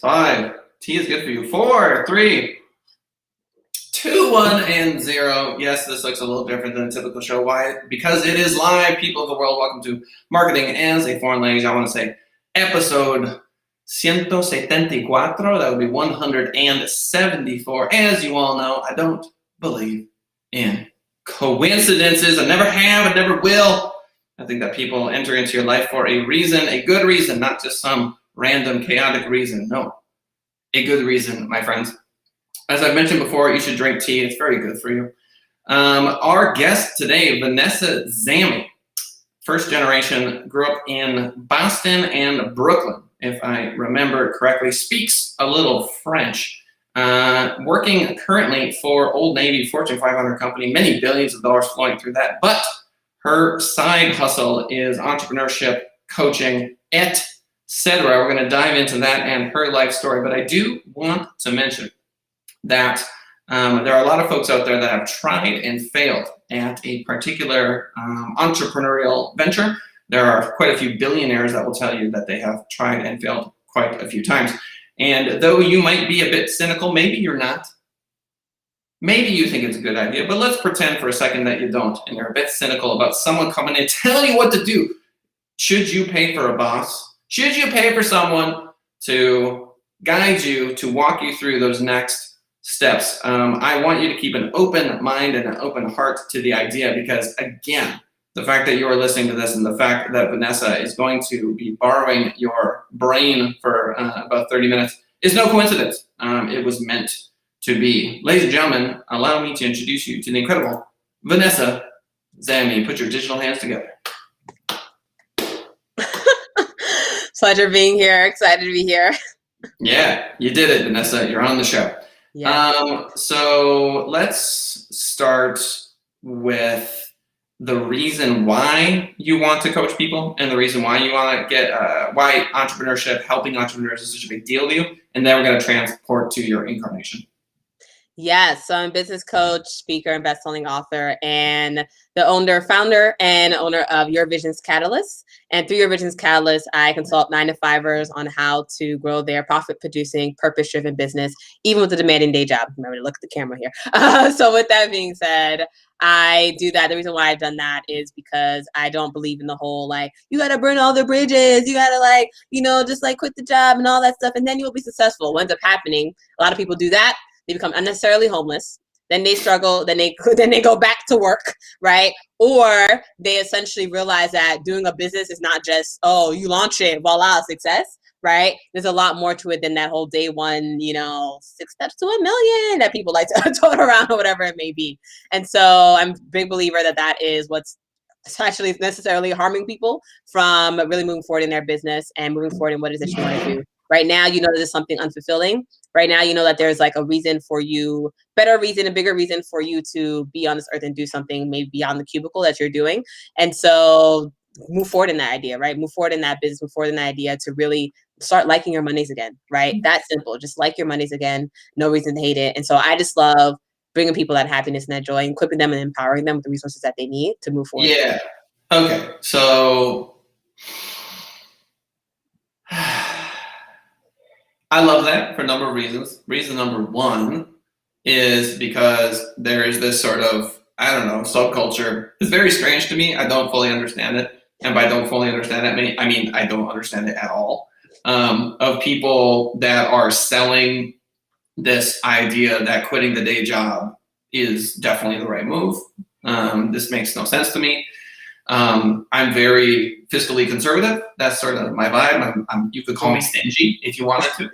5. T is good for you. 4, 3, 2, 1, and 0. Yes, this looks a little different than a typical show. Why? Because it is live. People of the world, welcome to Marketing as a Foreign Language. I want to say episode 174. That would be 174. As you all know, I don't believe in coincidences. I never have, I never will. I think that people enter into your life for a reason, a good reason, not just some random chaotic reason. No, a good reason, my friends. As I mentioned before, you should drink tea. It's very good for you. Our guest today, Vanessa Zamy, first generation, grew up in Boston and Brooklyn, if I remember correctly, speaks a little French, working currently for Old Navy, Fortune 500 company, many billions of dollars flowing through that. But her side hustle is entrepreneurship, coaching, etc. We're going to dive into that and her life story. But I do want to mention that there are a lot of folks out there that have tried and failed at a particular entrepreneurial venture. There are quite a few billionaires that will tell you that they have tried and failed quite a few times. And though you might be a bit cynical, maybe you're not. Maybe you think it's a good idea, but let's pretend for a second that you don't, and you're a bit cynical about someone coming in and telling you what to do. Should you pay for a boss? Should you pay for someone to guide you, to walk you through those next steps? I want you to keep an open mind and an open heart to the idea, because again, the fact that you are listening to this and the fact that Vanessa is going to be borrowing your brain for about 30 minutes is no coincidence. It was meant to be. Ladies and gentlemen, allow me to introduce you to the incredible Vanessa Zamy. Put your digital hands together. Pleasure being here. Excited to be here. Yeah, you did it, Vanessa. You're on the show. Yeah. So let's start with the reason why you want to coach people and the reason why you want to get, why entrepreneurship, helping entrepreneurs is such a big deal to you. And then we're going to transport to your incarnation. Yes, so I'm a business coach, speaker, and best-selling author, and the founder and owner of Your Vision's Catalyst. And through Your Vision's Catalyst, I consult 9-to-5ers on how to grow their profit-producing, purpose-driven business, even with a demanding day job. Remember to look at the camera here. So with that being said, I do that. The reason why I've done that is because I don't believe in the whole, like, you got to burn all the bridges. You got to, like, just like quit the job and all that stuff, and then you'll be successful. What ends up happening, a lot of people do that. They become unnecessarily homeless. Then they struggle. Then they go back to work, right? Or they essentially realize that doing a business is not just, oh, you launch it, voila, success, right? There's a lot more to it than that whole day one, 6 steps to $1 million that people like to tote around or whatever it may be. And so I'm a big believer that is what's actually necessarily harming people from really moving forward in their business and moving forward in what it is that you want to do. Right now, you know that there's something unfulfilling. Right now, you know that there's like a reason for you, a bigger reason for you to be on this earth and do something maybe beyond the cubicle that you're doing. And so move forward in that idea, right? Move forward in that business, move forward in that idea to really start liking your monies again, right? That's simple. Just like your monies again. No reason to hate it. And so I just love bringing people that happiness and that joy and equipping them and empowering them with the resources that they need to move forward. Yeah. Okay. So I love that for a number of reasons. Reason number one is because there is this sort of, subculture. It's very strange to me. I don't fully understand it. And by don't fully understand it, I mean I don't understand it at all. Of people that are selling this idea that quitting the day job is definitely the right move. This makes no sense to me. I'm very fiscally conservative. That's sort of my vibe. You could call me stingy if you wanted to.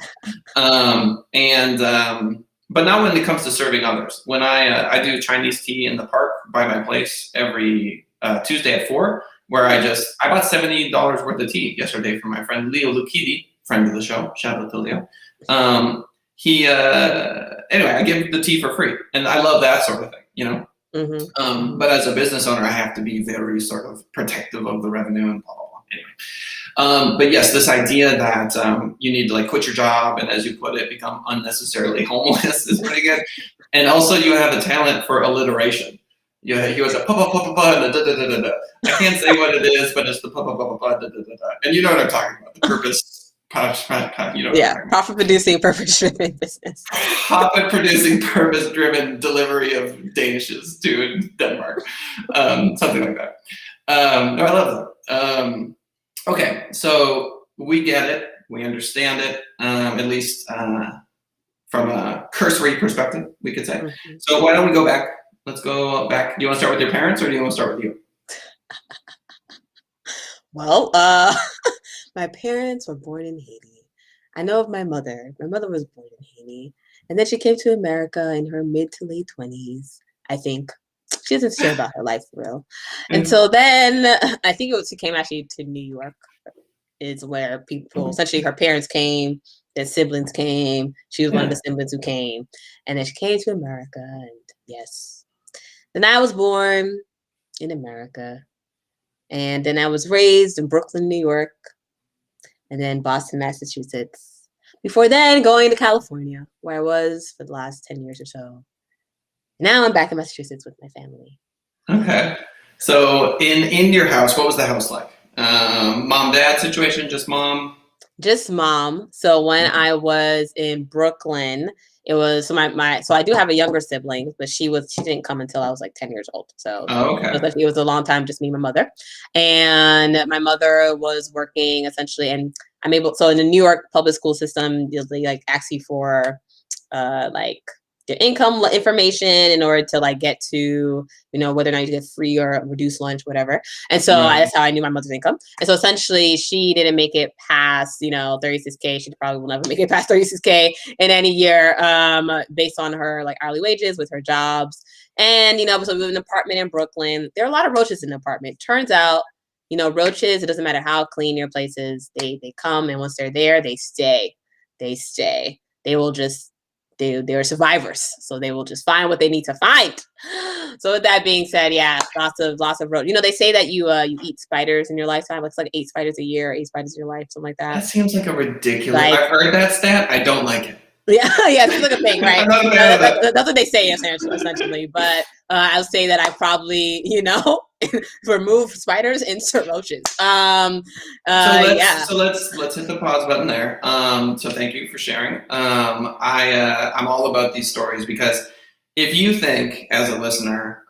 But not when it comes to serving others. When I do Chinese tea in the park by my place every Tuesday at 4, where I bought $70 worth of tea yesterday from my friend Leo Lucchidi, friend of the show. Shout out to Leo. Anyway, I give the tea for free, and I love that sort of thing, Mm-hmm. But as a business owner, I have to be very sort of protective of the revenue and blah, blah, blah. Anyway. But yes, this idea that you need to quit your job and, as you put it, become unnecessarily homeless is pretty good. And also you have a talent for alliteration. Yeah, he was a pa pa pa pa pa da da da da da. I can't say what it is, but it's the pa pa pa pa pa da da da da. And you know what I'm talking about, the You know what I'm Yeah, talking about. profit producing, purpose driven business. Profit producing, purpose driven delivery of Danishes to Denmark, something like that. No, I love that. Okay, so we get it, we understand it, at least from a cursory perspective, we could say. Mhm. So why don't we go back? Let's go back. Do you want to start with your parents, or do you want to start with you? Well, my parents were born in Haiti. I know of my mother. My mother was born in Haiti, and then she came to America in her mid to late 20s, I think. She doesn't share about her life for real. And so then I think she came actually to New York, is where people, essentially her parents came, their siblings came. She was one of the siblings who came. And then she came to America, and yes. Then I was born in America. And then I was raised in Brooklyn, New York, and then Boston, Massachusetts. Before then, going to California, where I was for the last 10 years or so. Now I'm back in Massachusetts with my family. Okay. So in your house, what was the house like? Mom, dad situation, just mom? Just mom. So when I was in Brooklyn, it was so so I do have a younger sibling, but she didn't come until I was like 10 years old. So it was a long time, just me and my mother. And my mother was working essentially, and so in the New York public school system, they like ask you for like their income information in order to like get to, whether or not you get free or reduced lunch, whatever. And so that's how I knew my mother's income. And so essentially she didn't make it past, 36K. She probably will never make it past 36K in any year, based on her like hourly wages with her jobs. And, so we live in an apartment in Brooklyn. There are a lot of roaches in the apartment. Turns out, roaches, it doesn't matter how clean your place is. They come, and once they're there, they stay. They will just, they're survivors, so they will just find what they need to find. So with that being said, yeah, lots of roaches. They say that you eat spiders in your lifetime. It's like 8 spiders a year, 8 spiders in your life, something like that. That seems like a ridiculous. I've heard that stat. I don't like it. Yeah, it's like a thing, right? I'm not a fan of that. That's what they say essentially. But I'll say that I probably, remove spiders, insert roaches. So let's hit the pause button there. So thank you for sharing. I'm all about these stories because if you think as a listener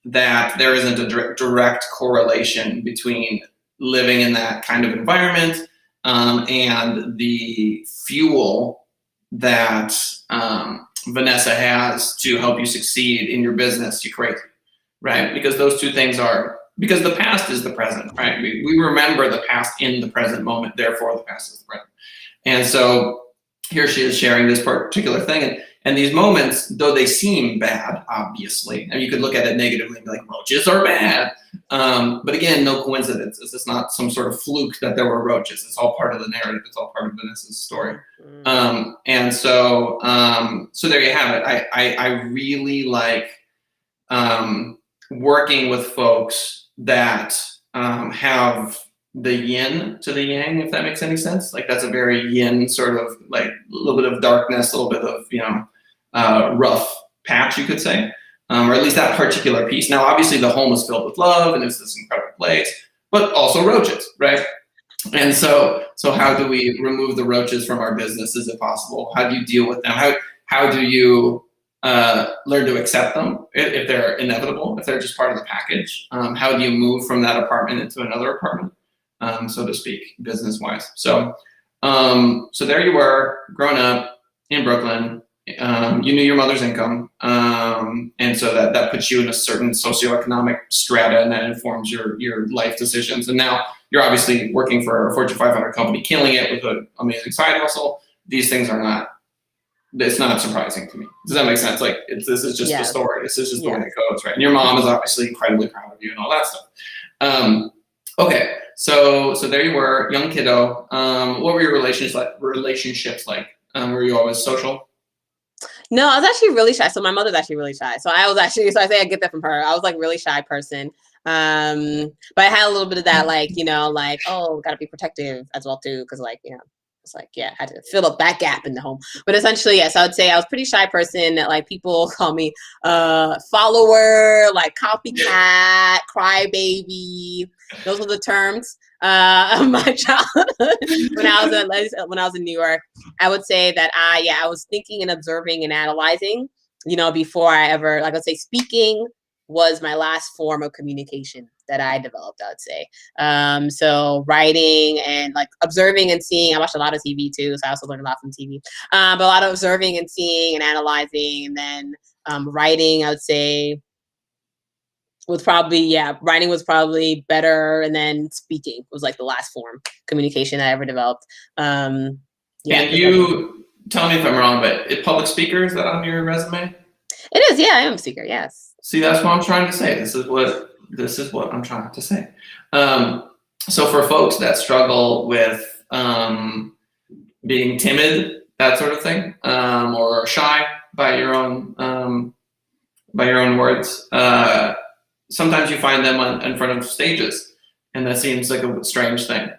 that there isn't a direct correlation between living in that kind of environment and the fuel that Vanessa has to help you succeed in your business, you're crazy, right? Because those two things because the past is the present, right? We remember the past in the present moment, therefore the past is the present. And so here she is sharing this particular thing. And these moments, though they seem bad, obviously, and you could look at it negatively and be like, roaches are bad. But again, no coincidence. It's not some sort of fluke that there were roaches. It's all part of the narrative. It's all part of Vanessa's story. And so there you have it. I really like working with folks that have the yin to the yang, if that makes any sense. Like that's a very yin sort of like a little bit of darkness, a little bit of rough patch, you could say, or at least that particular piece. Now, obviously the home is filled with love and it's this incredible place, but also roaches, right? And so how do we remove the roaches from our business? Is it possible? How do you deal with them? How do you learn to accept them if they're inevitable, if they're just part of the package? How do you move from that apartment into another apartment, so to speak, business-wise? So there you were, growing up in Brooklyn. You knew your mother's income, and so that puts you in a certain socioeconomic strata, and that informs your life decisions. And now you're obviously working for a Fortune 500 company, killing it with an amazing side hustle. These things are not. It's not surprising to me. Does that make sense? Like this is just the story. This is just the way it goes, right? And your mom is obviously incredibly proud of you and all that stuff. Okay, so there you were, young kiddo. What were your relationships like? Were you always social? No, I was actually really shy. So my mother's actually really shy. So I say I get that from her. I was like really shy person. But I had a little bit of that, like, oh, gotta be protective as well too. Cause like, It's like, yeah, I had to fill up that gap in the home. But essentially, yes, I would say I was a pretty shy person. Like people call me follower, like copycat, crybaby. Those were the terms of my childhood when I was in New York. I would say that I was thinking and observing and analyzing, before I ever, like, let's say speaking was my last form of communication that I developed, I would say. So writing and like observing and seeing. I watched a lot of TV too, so I also learned a lot from TV. But a lot of observing and seeing and analyzing, and then writing, I would say, writing was probably better, and then speaking was like the last form communication I ever developed. And you tell me if I'm wrong, but public speaker, is that on your resume? It is, yeah, I am a speaker, yes. See, that's what I'm trying to say. This is what I'm trying to say. So for folks that struggle with being timid, that sort of thing, or shy by your own words, sometimes you find them in front of stages, and that seems like a strange thing.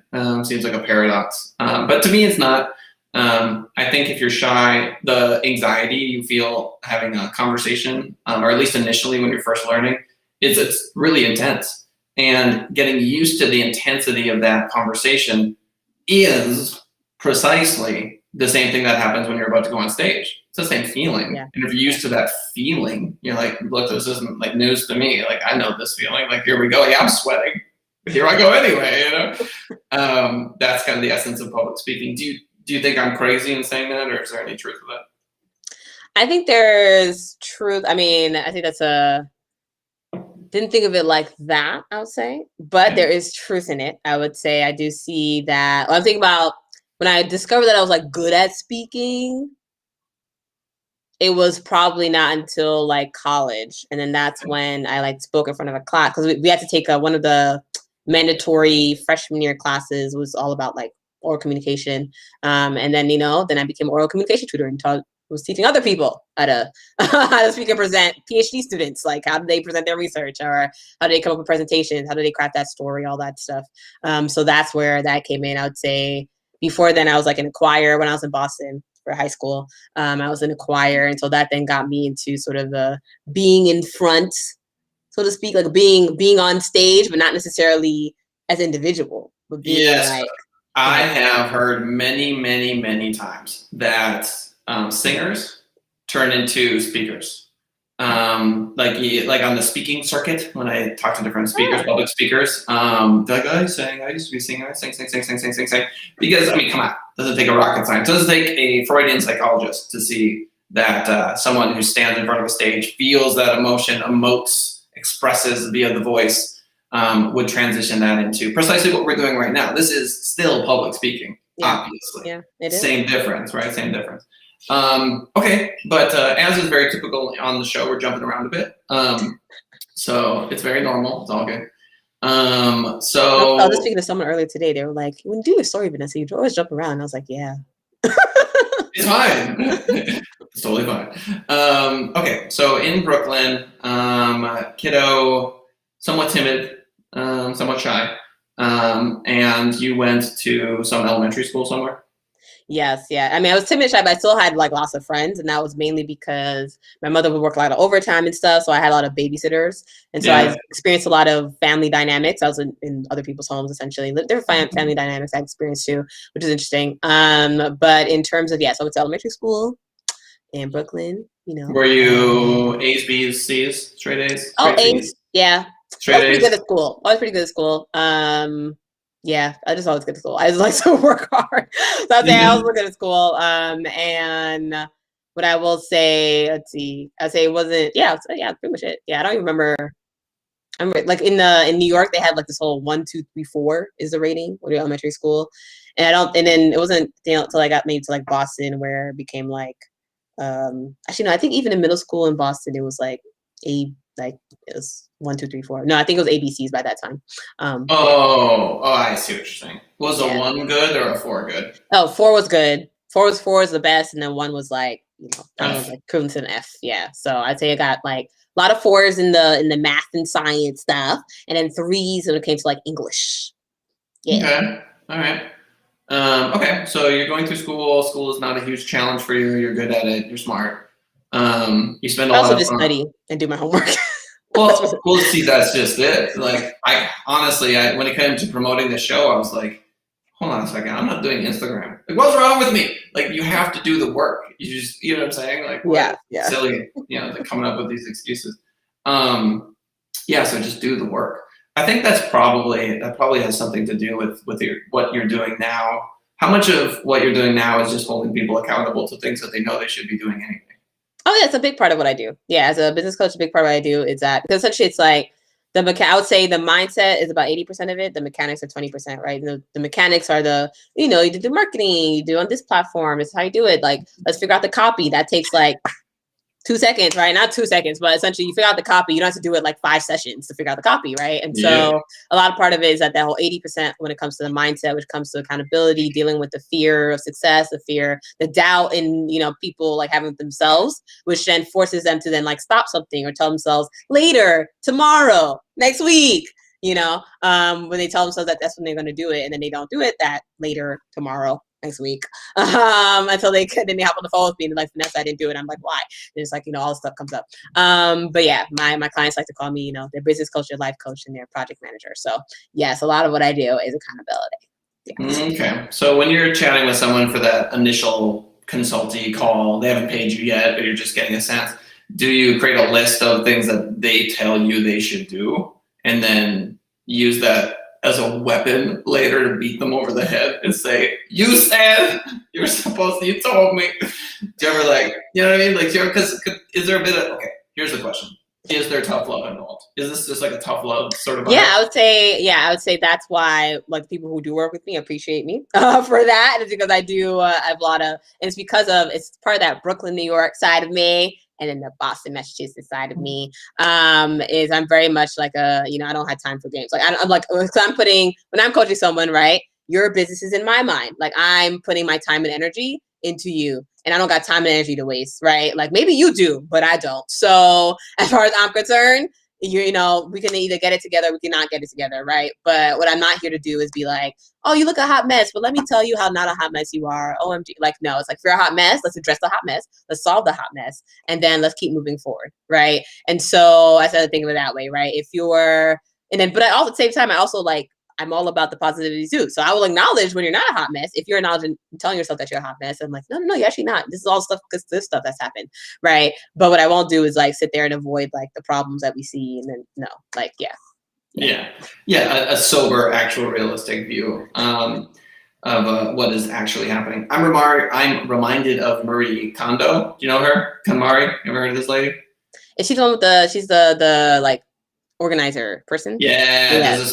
Seems like a paradox, but to me, it's not. I think if you're shy, the anxiety you feel having a conversation, or at least initially when you're first learning, it's really intense. And getting used to the intensity of that conversation is precisely the same thing that happens when you're about to go on stage. It's the same feeling. Yeah. And if you're used to that feeling, you're like, look, this isn't like news to me. Like, I know this feeling. Like, here we go. Yeah, I'm sweating. But here I go anyway, That's kind of the essence of public speaking. Do you think I'm crazy in saying that, or is there any truth to that? I think there's truth. I mean, I think didn't think of it like that, I would say, but there is truth in it. I would say I do see that. I'm thinking about when I discovered that I was like good at speaking, it was probably not until like college. And then that's when I like spoke in front of a class, because we had to take one of the mandatory freshman year classes was all about like oral communication. And then, then I became oral communication tutor and was teaching other people how to speak and present, PhD students, like how do they present their research, or how do they come up with presentations, how do they craft that story, all that stuff. So that's where that came in. I would say before then I was like in a choir when I was in Boston for high school. I was in a choir, and so that then got me into sort of the being in front, so to speak, like being on stage, but not necessarily as individual, but being like. I have heard many, many, many times that singers turn into speakers. Like on the speaking circuit, when I talk to different speakers, public speakers, they're like, I used to be a singer, I sing. Because, I mean, come on, it doesn't take a rocket science. It doesn't take a Freudian psychologist to see that someone who stands in front of a stage feels that emotion, emotes, expresses via the voice, would transition that into precisely what we're doing right now. This is still public speaking, obviously. Yeah, it is. Same difference, right? Same difference. Okay, but as is very typical on the show, we're jumping around a bit. So it's very normal. It's all good. I was just speaking to someone earlier today. They were like, when you do your story, Vanessa, you always jump around. And I was like, yeah. It's fine. It's totally fine. Okay, so in Brooklyn, kiddo, somewhat timid, somewhat shy, and you went to some elementary school somewhere? Yes, yeah. I mean, I was timid shy, but I still had like lots of friends, and that was mainly because my mother would work a lot of overtime and stuff, so I had a lot of babysitters, and so I experienced a lot of family dynamics. I was in other people's homes, essentially. Different family dynamics I experienced too, which is interesting. But in terms of, I went to elementary school in Brooklyn, Were you A's, B's, C's, straight A's? Straight A's, yeah. Straight A's? Pretty good at school. I was pretty good at school. Yeah, I just always get to school. I just like to work hard. So I'd say I was looking at school. And what I will say, let's see, I'd say it wasn't, pretty much it. Yeah, I don't even remember. I remember like in New York, they had like this whole 1, 2, 3, 4 is the rating when you're elementary school. And then it wasn't until I got maybe to like Boston where it became like, actually, no, I think even in middle school in Boston, it was like it was 1, 2, 3, 4. No, I think it was ABCs by that time. I see what you're saying. Was a 1 good or a 4 good? Oh, 4 was good. 4 was the best, and then 1 was like, like cruising to an F. Yeah. So I'd say I got like a lot of 4s in the math and science stuff, and then 3s when it came to like English. Yeah. Okay. All right. Okay, so you're going through school. School is not a huge challenge for you. You're good at it. You're smart. You spend a I lot also of just time. study and do my homework. That's what- Well, see, that's just it. Like, I honestly, when it came to promoting the show, I was like, hold on a second, I'm not doing Instagram. Like, what's wrong with me? Like, you have to do the work. You just, you know what I'm saying? Like, yeah, what yeah. silly, like coming up with these excuses. Yeah, so just do the work. I think that probably has something to do with what you're doing now. How much of what you're doing now is just holding people accountable to things that they know they should be doing anyway? Oh, yeah, it's a big part of what I do. Yeah, as a business coach, a big part of what I do is that because essentially it's like I would say the mindset is about 80% of it. The mechanics are 20%, right? The mechanics are you do marketing, you do on this platform. It's how you do it. Like, let's figure out the copy. That takes like 2 seconds, right? Not 2 seconds, but essentially you figure out the copy. You don't have to do it like 5 sessions to figure out the copy, right? And so a lot of part of it is that whole 80% when it comes to the mindset, which comes to accountability, dealing with the fear of success, the doubt in, people like having themselves, which then forces them to then like stop something or tell themselves later, tomorrow, next week, when they tell themselves that that's when they're going to do it and then they don't do it that later, tomorrow, next week, until then they hop on the phone with me and like, Vanessa, I didn't do it. I'm like, why? And it's like, all this stuff comes up. But yeah, my clients like to call me, their business coach, their life coach, and their project manager. So yes, a lot of what I do is accountability. Yeah. Okay. So when you're chatting with someone for that initial consultee call, they haven't paid you yet, but you're just getting a sense. Do you create a list of things that they tell you they should do and then use that as a weapon later to beat them over the head and say, you said you were supposed to, you told me. Do you ever you know what I mean? Like, because is there a bit of, okay, here's the question. Is there tough love involved? Is this just like a tough love sort of vibe? I would say that's why like people who do work with me appreciate me for that. It's because I do I have a lot of, and it's part of that Brooklyn, New York side of me. And then the Boston, Massachusetts side of me is I'm very much like I don't have time for games. Like I'm like, so when I'm coaching someone, right? Your business is in my mind. Like I'm putting my time and energy into you, and I don't got time and energy to waste, right? Like maybe you do, but I don't. So as far as I'm concerned, we can either get it together, we cannot get it together, right? But what I'm not here to do is be like, oh, you look a hot mess, but let me tell you how not a hot mess you are. OMG. Like, no, it's like, if you're a hot mess, let's address the hot mess. Let's solve the hot mess. And then let's keep moving forward, right? And so I started thinking of it that way, right? But I also, at the same time, I'm all about the positivity too. So I will acknowledge when you're not a hot mess. If you're acknowledging, telling yourself that you're a hot mess, I'm like, no, you're actually not. This is all stuff because this stuff that's happened, right? But what I won't do is like sit there and avoid like the problems that we see, and then a sober, actual, realistic view of what is actually happening. I'm reminded of Marie Kondo. Do you know her? KonMari? You ever heard of this lady? Is she the one with she's the like organizer person? Yeah, does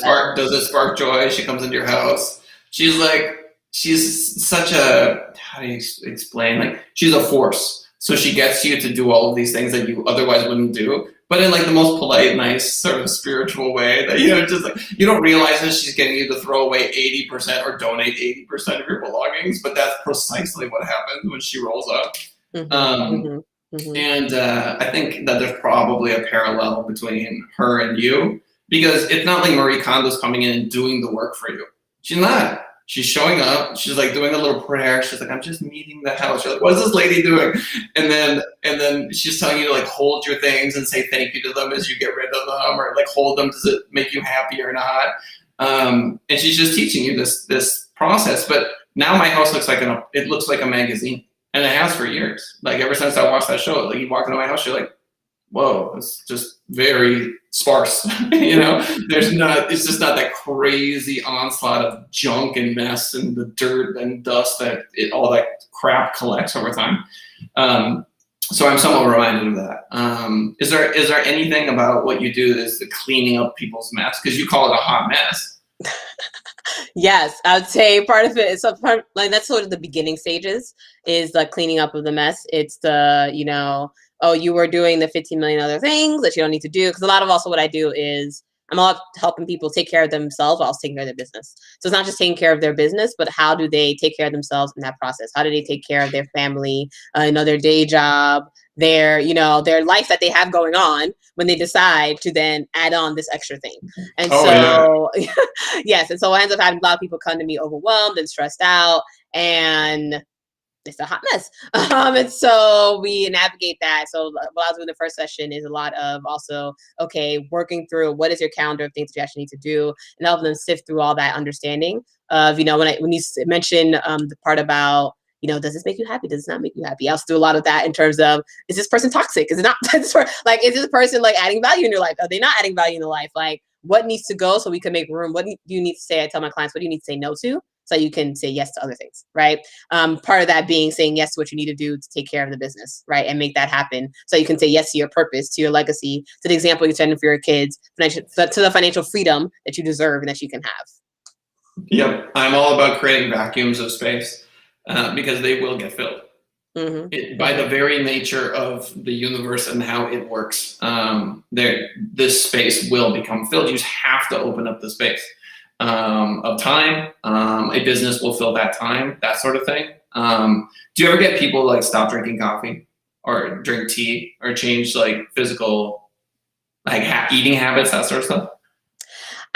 it spark joy? She comes into your house. She's such a, how do you explain? Like, she's a force. So she gets you to do all of these things that you otherwise wouldn't do, but in like the most polite, nice, sort of spiritual way that, just like, you don't realize that she's getting you to throw away 80% or donate 80% of your belongings, but that's precisely what happens when she rolls up. And I think that there's probably a parallel between her and you, because it's not like Marie Kondo's coming in and doing the work for you. She's not. She's showing up. She's like doing a little prayer. She's like, I'm just meeting the house. You're like, what's this lady doing? And then she's telling you to like hold your things and say thank you to them as you get rid of them, or like hold them. Does it make you happy or not? And she's just teaching you this process. But now my house looks like a magazine. And it has for years. Like, ever since I watched that show, like, you walk into my house, you're like, whoa, it's just very sparse. It's just not that crazy onslaught of junk and mess and the dirt and dust that all that crap collects over time. So I'm somewhat reminded of that. Is there anything about what you do that's the cleaning up people's mess? Because you call it a hot mess. Yes, I would say part of it is that's sort of the beginning stages, is the cleaning up of the mess. It's the, you were doing the 15 million other things that you don't need to do. Because a lot of also what I do is I'm all helping people take care of themselves while taking care of their business. So it's not just taking care of their business, but how do they take care of themselves in that process? How do they take care of their family, their day job, their life that they have going on when they decide to then add on this extra thing. And yes. And so I ends up having a lot of people come to me overwhelmed and stressed out, and it's a hot mess. And so we navigate that. So what I was doing the first session is a lot of also, working through what is your calendar of things that you actually need to do, and help them sift through all that understanding of, when you mention the part about, does this make you happy? Does this not make you happy? I also do a lot of that in terms of, is this person toxic? Is it not? Is this person like adding value in your life? Are they not adding value in your life? Like, what needs to go so we can make room? What do you need to say? I tell my clients, what do you need to say no to, so you can say yes to other things, right? Part of that being saying yes to what you need to do to take care of the business, right? And make that happen, so you can say yes to your purpose, to your legacy, to the example you're setting for your kids, to the financial freedom that you deserve and that you can have. Yep, I'm all about creating vacuums of space because they will get filled. By the very nature of the universe and how it works, this space will become filled. You just have to open up the space of time. A business will fill that time, that sort of thing. Do you ever get people like stop drinking coffee or drink tea or change like physical, like eating habits, that sort of stuff?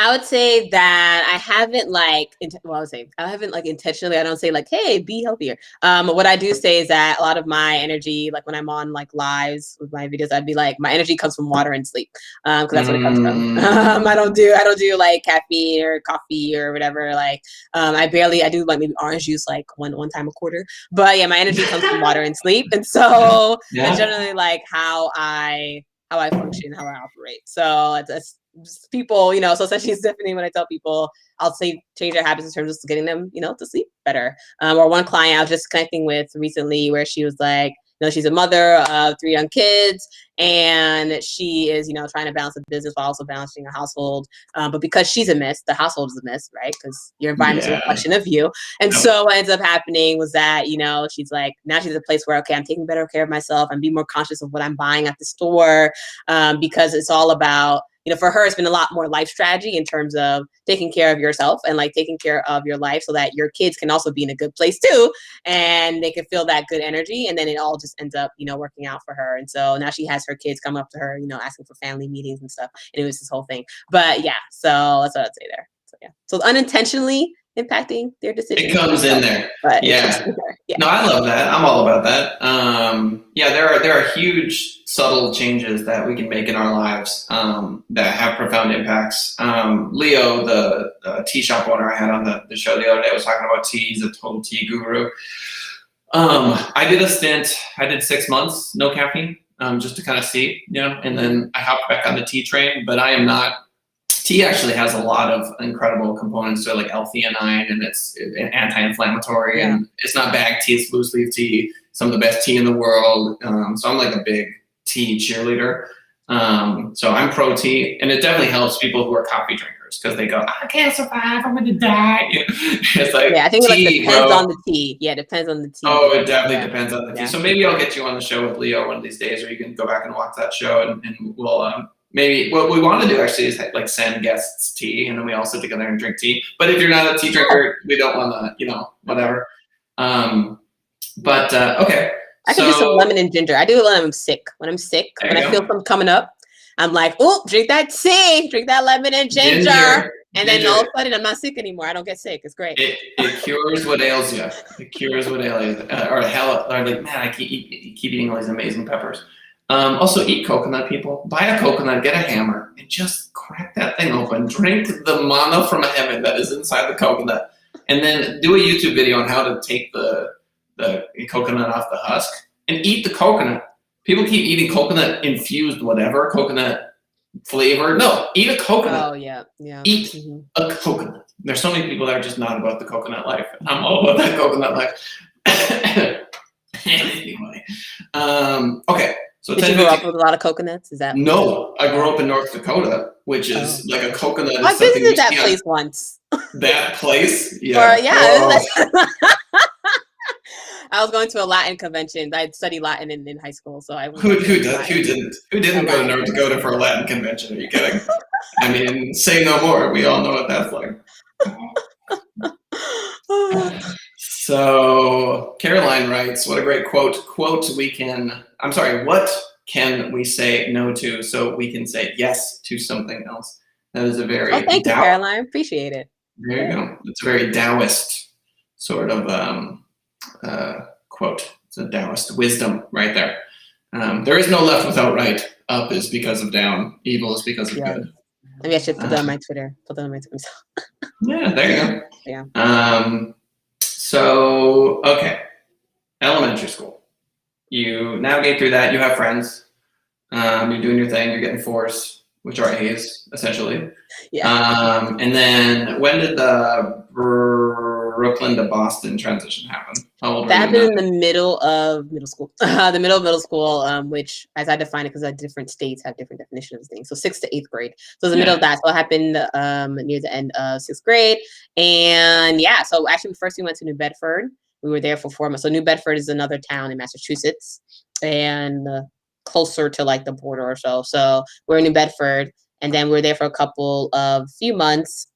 I would say that I haven't intentionally, I don't say like, hey, be healthier. What I do say is that a lot of my energy, like when I'm on like lives with my videos, I'd be like, my energy comes from water and sleep. Cause that's what it comes from. I don't do like caffeine or coffee or whatever. Like, I do like maybe orange juice, like one time a quarter, but yeah, my energy comes from water and sleep. And so that's generally like how I function, how I operate. So it's people, so essentially it's definitely when I tell people, I'll say change their habits in terms of getting them, to sleep better. Or one client I was just connecting with recently where she was like, she's a mother of 3 young kids, and she is, trying to balance the business while also balancing a household. But because she's a mess, the household is a mess, right? Because your environment is a reflection of you. And so what ends up happening was that, she's like, now she's at a place where, I'm taking better care of myself and be more conscious of what I'm buying at the store, because it's all about, for her, it's been a lot more life strategy in terms of taking care of yourself and like taking care of your life so that your kids can also be in a good place too. And they can feel that good energy. And then it all just ends up, working out for her. And so now she has her kids come up to her, asking for family meetings and stuff. And it was this whole thing. But yeah, so that's what I'd say there. So yeah. So unintentionally impacting their decisions. It comes in there. But Yeah. Yeah. No, I love that. I'm all about that. There are huge subtle changes that we can make in our lives that have profound impacts. Leo, the tea shop owner I had on the show the other day, was talking about tea. He's a total tea guru. I did a stint. I did 6 months, no caffeine, just to kind of see, and then I hopped back on the tea train. But I am not. Tea actually has a lot of incredible components to it, like L-theanine, and it's anti-inflammatory, and it's not bag tea, it's loose leaf tea, some of the best tea in the world. So I'm like a big tea cheerleader. So I'm pro tea, and it definitely helps people who are coffee drinkers because they go, I can't survive, I'm gonna die. It's like, I think tea, it depends on the tea. Yeah, it depends on the tea. Oh, it definitely depends on the tea. So maybe I'll get you on the show with Leo one of these days, or you can go back and watch that show, and we'll maybe what we want to do actually is like send guests tea, and then we all sit together and drink tea. But if you're not a tea drinker, we don't want to, whatever. Okay. I can do some lemon and ginger. I do it when I'm sick. When I feel something coming up, I'm like, oh, drink that tea, drink that lemon and ginger. And then all of a sudden, I'm not sick anymore. I don't get sick. It's great. It cures what ails you. It cures what ails you. Or like, man, I keep eating all these amazing peppers. Also, eat coconut, people. Buy a coconut, get a hammer, and just crack that thing open. Drink the manna from heaven that is inside the coconut, and then do a YouTube video on how to take the coconut off the husk and eat the coconut. People keep eating coconut infused whatever, coconut flavor. No, eat a coconut. Oh, yeah. Eat a coconut. There's so many people that are just not about the coconut life. I'm all about that coconut life. Anyway, okay. So did you grow up with a lot of coconuts? Is that no? I grew up in North Dakota, which is like a coconut. I visited that place once. That place, yeah. I was going to a Latin convention. I studied Latin in high school, so I. Who didn't go to North Dakota for a Latin convention? Are you kidding? I mean, say no more. We all know what that's like. So Caroline writes, what a great quote. What can we say no to so we can say yes to something else? That is a Oh, very thank you, Tao. Caroline. Appreciate it. There you go. It's a very Taoist sort of quote. It's a Taoist wisdom right there. There is no left without right. Up is because of down. Evil is because of good. Maybe I should put that on my Twitter. Yeah, there you go. Yeah. So, okay. Elementary school. You navigate through that. You have friends. You're doing your thing. You're getting fours, which are A's, essentially. Yeah. And then when did the Brooklyn to Boston transition happen? How old were That you happened in the middle of middle school. The middle of middle school, which, as I define it, because different states have different definitions of things. So 6th to 8th grade. So the middle of that. So it happened near the end of 6th grade. And yeah, so actually first we went to New Bedford. We were there for 4 months. So New Bedford is another town in Massachusetts, and closer to like the border or so. So we're in New Bedford, and then we were there for a few months.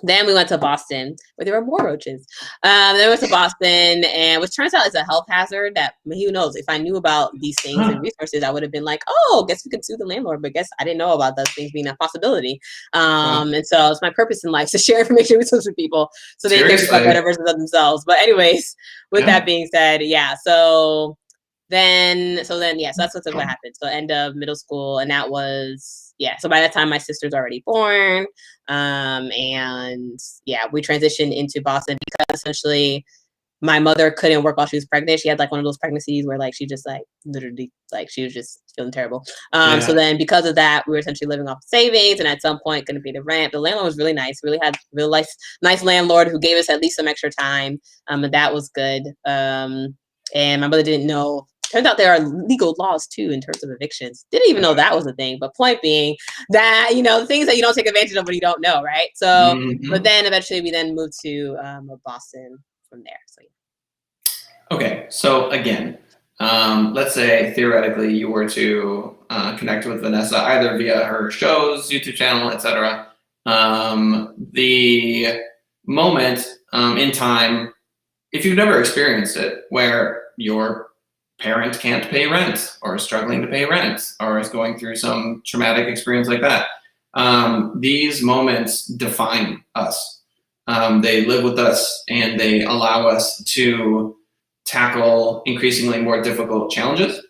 Then we went to Boston, where there were more roaches. Then we went to Boston, and which turns out is a health hazard that who knows, if I knew about these things and resources, I would have been like, oh, guess we could sue the landlord, but guess I didn't know about those things being a possibility. And so it's my purpose in life to share information with those people so they can become better versions of themselves. But anyways, with that being said, yeah, so that's what happened. So end of middle school, and that was, yeah. So by that time, my sister's already born. And yeah, we transitioned into Boston because essentially my mother couldn't work while she was pregnant. She had like one of those pregnancies where like she just like literally like she was just feeling terrible. So then because of that, we were essentially living off savings, and at some point couldn't pay the rent. The landlord was really nice, really had real nice landlord who gave us at least some extra time. And that was good. And my mother didn't know. Turns out there are legal laws too in terms of evictions. Didn't even know that was a thing. But point being that, things that you don't take advantage of when you don't know, right? So, but then eventually we then moved to Boston from there. So yeah. Okay, so again, let's say theoretically you were to connect with Vanessa either via her shows, YouTube channel, etc. The moment in time, if you've never experienced it, where your parent can't pay rent or is struggling to pay rent or is going through some traumatic experience like that, these moments define us. They live with us, and they allow us to tackle increasingly more difficult challenges.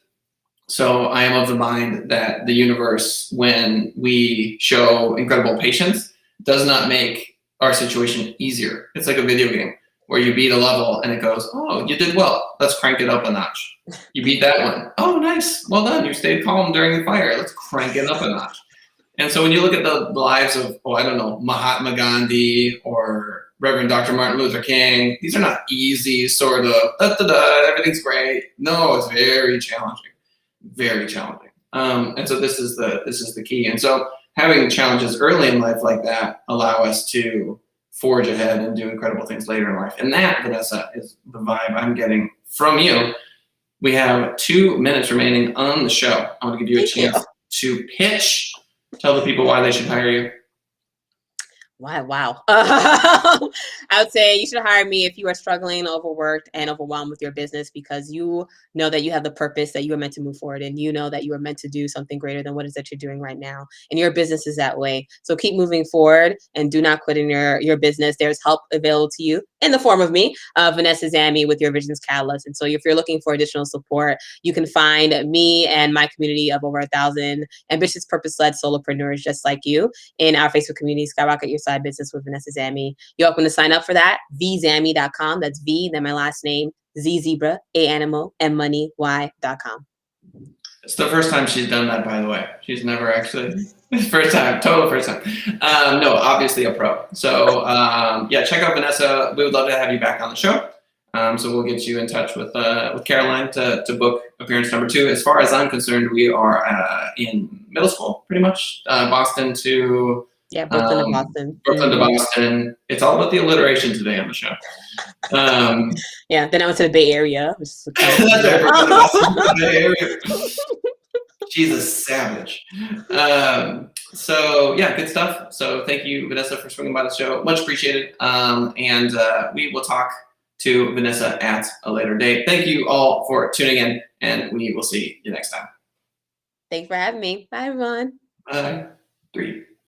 So I am of the mind that the universe, when we show incredible patience, does not make our situation easier. It's like a video game where you beat a level and it goes, oh, you did well. Let's crank it up a notch. You beat that one. Oh, nice. Well done. You stayed calm during the fire. Let's crank it up a notch. And so when you look at the lives of, Mahatma Gandhi or Reverend Dr. Martin Luther King, these are not easy sort of, everything's great. No, it's very challenging. Very challenging. And so this is the key. And so having challenges early in life like that allow us to forge ahead and do incredible things later in life. And that, Vanessa, is the vibe I'm getting from you. We have 2 minutes remaining on the show. I want to give you a chance to pitch. Tell the people why they should hire you. Wow. I would say you should hire me if you are struggling, overworked, and overwhelmed with your business, because you know that you have the purpose that you are meant to move forward, and you know that you are meant to do something greater than what it is that you're doing right now. And your business is that way. So keep moving forward and do not quit in your business. There's help available to you in the form of me, Vanessa Zamy, with Your Vision's Catalyst. And so if you're looking for additional support, you can find me and my community of over 1,000 ambitious, purpose-led solopreneurs just like you in our Facebook community, Skyrocket Your Side Business with Vanessa Zamy. You're welcome to sign up for that. vzamy.com. That's V, then my last name, Z zebra, A animal, M money, Y.com. It's the first time she's done that, by the way. She's never actually. First time, total first time. No, obviously a pro. So check out Vanessa. We would love to have you back on the show. So we'll get you in touch with Caroline to book appearance number 2. As far as I'm concerned, we are in middle school, pretty much. Boston to Brooklyn to Boston. Brooklyn to Boston. It's all about the alliteration today on the show. Then I went to the Bay Area. Which is She's a savage. So yeah, good stuff. So thank you, Vanessa, for swinging by the show. Much appreciated. And we will talk to Vanessa at a later date. Thank you all for tuning in, and we will see you next time. Thanks for having me. Bye, everyone. Bye. 3.